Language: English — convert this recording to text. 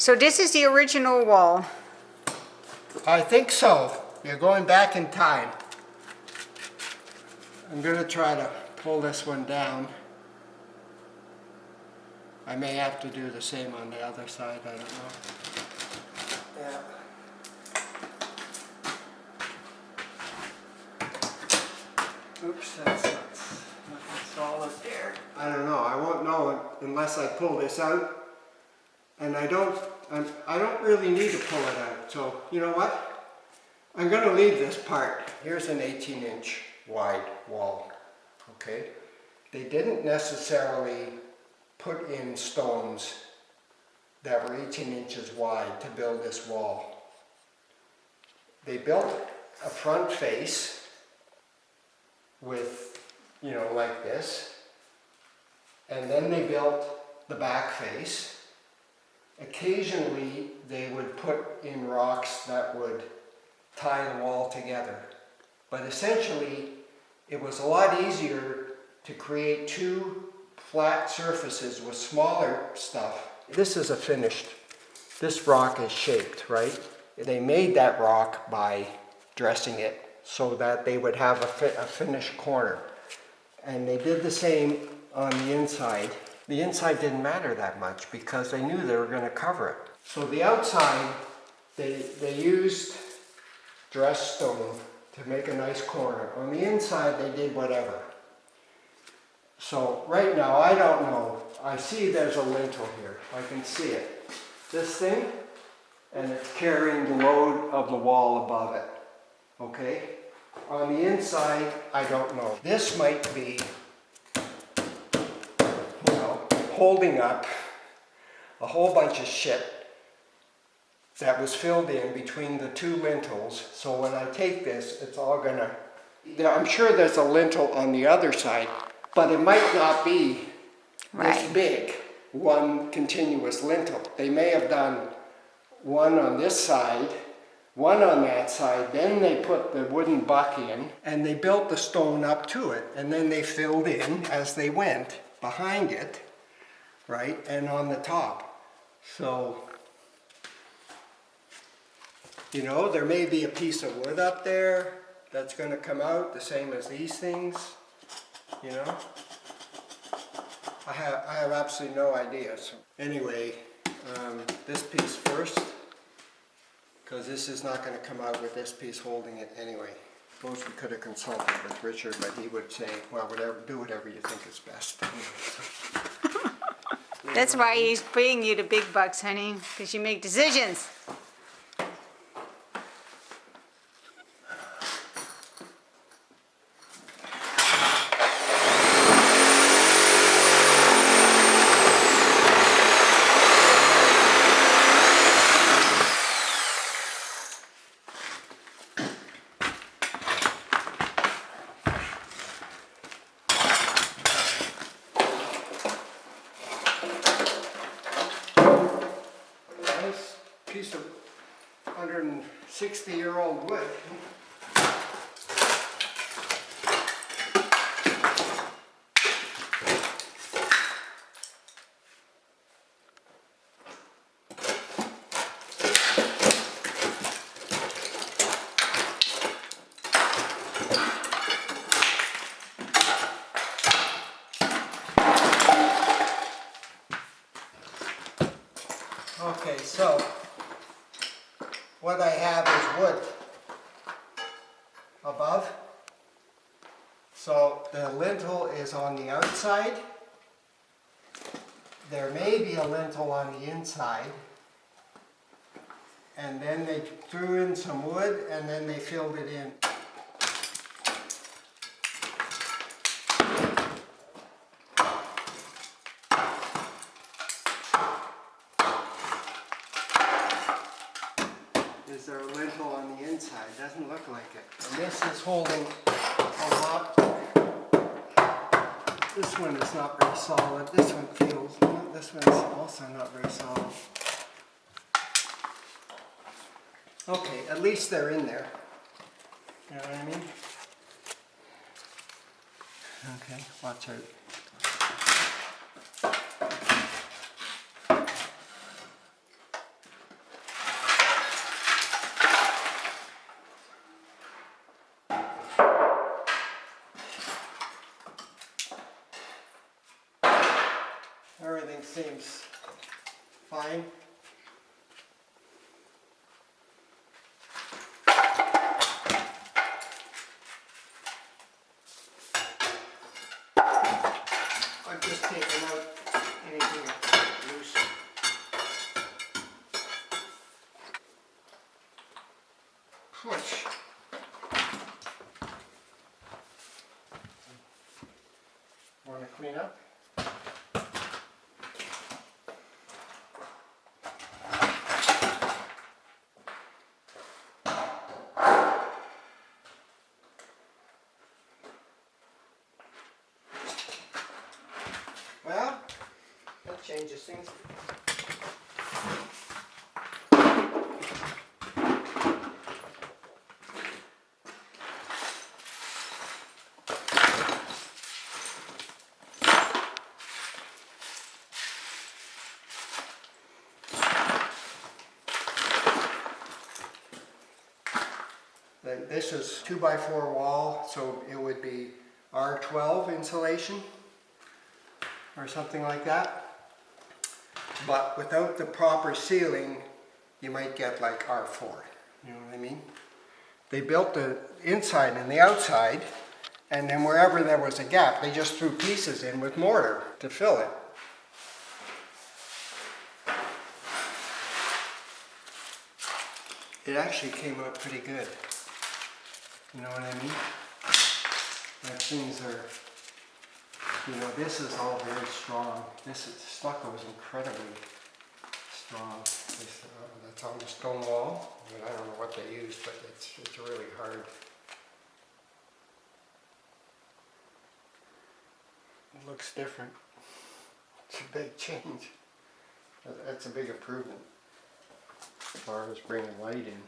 So this is the original wall. I think so. You're going back in time. I'm going to try to pull this one down. I may have to do the same on the other side, I don't know. Yeah. Oops, that's nothing solid there. I don't know. I won't know unless I pull this out. And I don't really need to pull it out. So, you know what? I'm going to leave this part. Here's an 18-inch wide wall. Okay? They didn't necessarily put in stones that were 18 inches wide to build this wall. They built a front face with, you know, like this, and then they built the back face. Occasionally they would put in rocks that would tie the wall together, but essentially it was a lot easier to create two flat surfaces with smaller stuff. This is a finished, this rock is shaped, right? They made that rock by dressing it so that they would have a finished corner. And they did the same on the inside. The inside didn't matter that much because they knew they were going to cover it. So the outside, they used dressed stone to make a nice corner. On the inside, they did whatever. So right now, I don't know. I see there's a lintel here. I can see it. This thing, and it's carrying the load of the wall above it. Okay? On the inside, I don't know. This might be, you know, holding up a whole bunch of shit that was filled in between the two lintels. So when I take this, it's all gonna, I'm sure there's a lintel on the other side, but it might not be this big, one continuous lintel. They may have done one on this side, one on that side, then they put the wooden buck in, and they built the stone up to it, and then they filled in as they went behind it, right, and on the top. So, you know, there may be a piece of wood up there that's going to come out, the same as these things, you know. I have absolutely no idea. So anyway, this piece first, because this is not going to come out with this piece holding it anyway. Suppose we could have consulted with Richard, but he would say, well, do whatever you think is best. That's why he's paying you the big bucks, honey, because you make decisions. Piece of 160-year-old wood. Okay, so what I have is wood above. So the lintel is on the outside. There may be a lintel on the inside. And then they threw in some wood and then they filled it in. Is there a lintel on the inside? Doesn't look like it. And this is holding a lot. This one is not very solid. This one feels, this one's also not very solid. Okay, at least they're in there. You know what I mean? Okay, watch out. seems fine. I'm just taking out anything loose. Push. Want to clean up? Well, that changes things. This is 2x4 wall, so it would be R12 insulation or something like that. But without the proper sealing, you might get like R4. You know what I mean? They built the inside and the outside, and then wherever there was a gap, they just threw pieces in with mortar to fill it. It actually came out pretty good. You know what I mean? Like things are, you know, this is all very strong. This stucco is incredibly strong. That's on the stone wall. I mean, I don't know what they use, but it's really hard. It looks different. It's a big change. That's a big improvement as far as bringing light in.